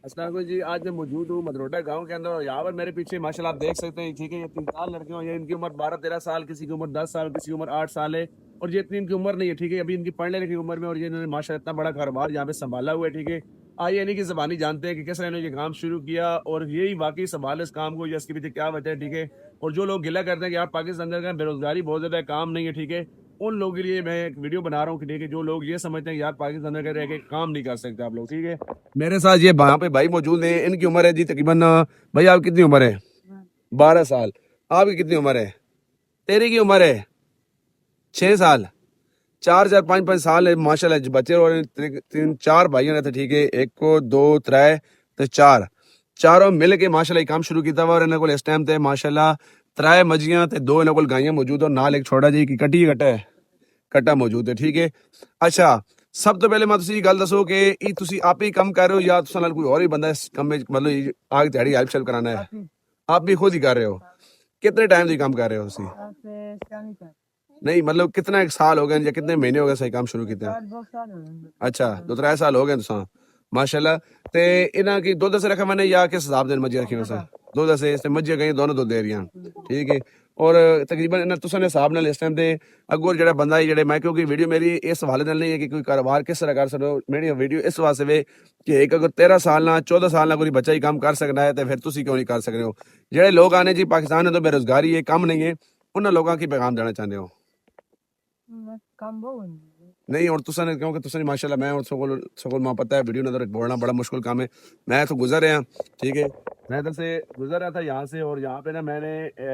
अस्सलाम वालेकुम जी। आज मैं मौजूद हूँ मदरोटा गांव के अंदर और यहाँ पर मेरे पीछे माशाल्लाह आप देख सकते हैं, ठीक है, ये 3-4 लड़के हैं। ये इनकी उम्र 12-13 साल, किसी की उम्र 10 साल, किसी की उम्र 8 साल है। और ये इतनी इनकी उम्र नहीं है, ठीक है, अभी इनकी पढ़ने लिखने की उम्र में, और ये इन्होंने माशाल्लाह इतना बड़ा कारोबार यहाँ पे संभाला हुआ है, ठीक है। आइए इन्हीं की ज़बानी जानते हैं कि कैसे इन्होंने ये काम शुरू किया और यही वाकई संभाले इस काम को, या इसके पीछे क्या वजह है, ठीक है। और जो लोग गिला करते हैं कि यार पाकिस्तान के अंदर बेरोजगारी बहुत ज़्यादा है, काम नहीं है, ठीक है, उन लोगों के लिए मैं एक वीडियो बना रहा हूँ कि ठीक है, जो लोग ये समझते हैं यार पाकिस्तान में रह के काम नहीं कर सकते आप लोग, ठीक है। मेरे साथ ये यहाँ पे भाई मौजूद हैं, इनकी उम्र है जी तकरीबन, भाई आप कितनी उम्र है? 12 साल। आपकी कितनी उम्र है? तेरी की उम्र है 6 साल। 4-4 5-5 साल है माशाल्लाह जो बच्चे, और 3-4 भाइयों ने थे, ठीक है, एक को 2 3 ते 4 चारों मिल के माशाल्लाह ये काम शुरू किया हुआ। और इन्होंने को इस टाइम ते माशाल्लाह 3 मजियां ते 2 इन्होंने को गाइयां मौजूद और नाल एक छोटा जी की कट्टा मौजूद है, ठीक है। अच्छा, सब तो पहले मैं तुसी गल दसो कि ई तुसी आप ही काम कर रहे हो या तुसां नाल कोई और ही बंदा इस काम में मतलब आगे दिहाड़ी हेल्प शेल्प कराना है? आप भी खुद ही कर रहे हो? कितने टाइम से काम कर रहे हो तुसी? नहीं मतलब कितना एक साल हो गए या कितने महीने हो गए सही काम शुरू किया? अच्छा, 2-3 साल हो गए तुसां माशाल्लाह। ते इन्हां की दुध से रखा मैंने या किस हिसाब से मज्जी रखी वैसे? दुध से इस मज्जी गई दोनों दुध दे रही हैं, ठीक है। और तकरीबन इन्हां तुसां ने हिसाब नाल इस टाइम ते अगों जेड़ा बंदा है जेड़े मैं, क्योंकि वीडियो मेरी इस हवाले नाल नहीं है कि कोई कारोबार किस तरह कर सकते हो, मेरी वीडियो इस वास्ते वे कि एक अगर 13 साल ना 14 साल ना कोई बच्चा ही काम कर सकता है तो फिर तुसी क्यों नहीं कर सकते हो? जेड़े लोग आने जी पाकिस्तान में तो बेरोजगारी है, काम नहीं है, उन्हां लोगों की पैगाम देना चाहते हो? नहीं, और तुसा ने क्योंकि तुसा ने माशाल्लाह मैं और सगोल मां पता है वीडियो नजर बोलना बड़ा मुश्किल काम है। मैं तो गुजर रहा, ठीक है, मैं इधर से गुजर रहा था यहाँ से, और यहाँ पे ना मैंने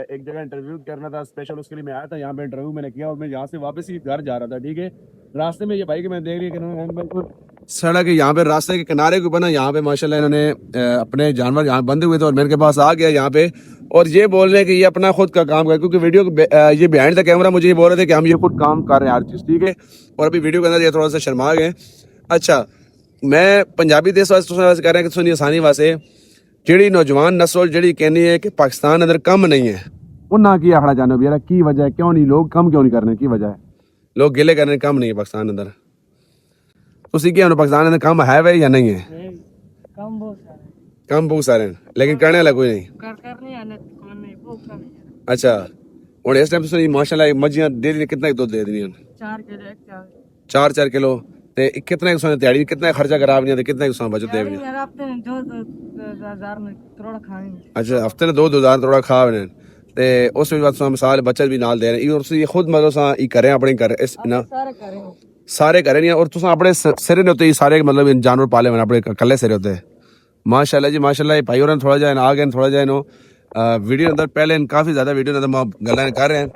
एक जगह इंटरव्यू करना था स्पेशल, उसके लिए मैं आया था यहाँ पे, इंटरव्यू मैंने किया और मैं यहाँ से वापस ही घर जा रहा था, ठीक है। रास्ते में ये भाई के मैं देख रही कि सड़क है यहाँ पे, रास्ते के किनारे के ऊपर ना यहाँ पे माशाल्लाह इन्होंने अपने जानवर यहाँ बंधे हुए थे और मेरे के पास आ गया यहाँ पे, और ये बोल रहे हैं कि ये अपना खुद का काम कर, क्योंकि वीडियो ये बिहाइंड द कैमरा मुझे ये बोल रहे थे कि हम ये खुद काम कर रहे हैं हर चीज़, ठीक है। और अभी वीडियो के अंदर ये थोड़ा सा शर्मा गए। अच्छा, मैं पंजाबी देश वास्ते कह रहे हैं कि सुनिए आसानी वास्ते ਜਿਹੜੀ नौजवान नस्ल ਜਿਹੜੀ कहनी है कि पाकिस्तान अंदर कम नहीं है, उन्हें की आखना चाहते हो यार की वजह है, क्यों नहीं लोग कम क्यों नहीं कर रहे, की वजह है लोग गिले करने कम नहीं है पाकिस्तान अंदर? तुसी क्या पाकिस्तान अंदर कम है वे या नहीं है? कम बहुत सारे हैं लेकिन करने वाला कोई नहीं। अच्छा, और इस टाइम तुसी माशाल्लाह मज्जियां डेली कितना दुध दे रही हैं? 4 किलो। ते कितना सोने दिहाड़ी कितना खर्चा करा रही है, कितना सोना बचत दे रही है? अच्छा, हफ्ते ने 2,000 थोड़ा खा रहे ते उस बाद मिसाल बचत भी नाल दे रहे हैं, और तुसी खुद मतलब सा ई करें अपने घर इस ना सारे करें नहीं, और तुसा अपने सिरे ने होते सारे मतलब जानवर पाले हुए अपने कल्ले सिरे होते। माशाल्लाह जी माशाल्लाह। भाई और थोड़ा जाए आ गए थोड़ा जाए नो वीडियो अंदर पहले काफ़ी ज़्यादा वीडियो अंदर गल्ला कर रहे हैं,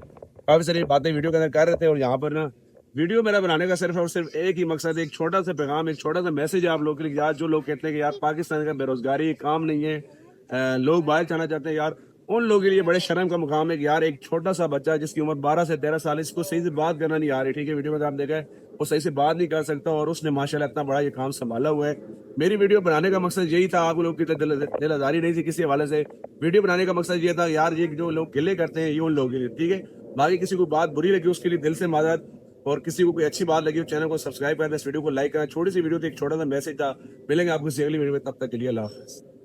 काफ़ी सारी बातें वीडियो के अंदर कर रहे थे। और यहाँ पर ना वीडियो मेरा बनाने का सिर्फ और सिर्फ एक ही मकसद है, एक छोटा सा पैगाम, एक छोटा सा मैसेज है आप लोग के लिए। यार जो लोग कहते हैं कि यार पाकिस्तान का बेरोजगारी काम नहीं है, लोग बाहर जाना चाहते हैं, यार उन लोगों के लिए बड़े शर्म का मुकाम है कि यार एक छोटा सा बच्चा जिसकी उम्र 12 से 13 साल, इसको सही से बात करना नहीं आ रही, ठीक है, वीडियो में आप देखा है वो सही से बात नहीं कर सकता, और उसने माशाल्लाह इतना बड़ा ये काम संभाला हुआ है। मेरी वीडियो बनाने का मकसद यही था, आप लोग की दिल आजारी नहीं थी किसी हवाले से। वीडियो बनाने का मकसद ये था यार ये जो लोग गिले करते हैं ये उन लोगों के लिए, ठीक है। बाकी किसी को बात बुरी लगी उसके लिए दिल से माजरत, और किसी को कोई अच्छी बात लगी चैनल को सब्सक्राइब करना, इस वीडियो को लाइक करना। छोटी सी वीडियो थी, एक छोटा सा मैसेज था। मिलेंगे आपको अगली वीडियो में, तब तक के लिए अल्लाह हाफ़िज़।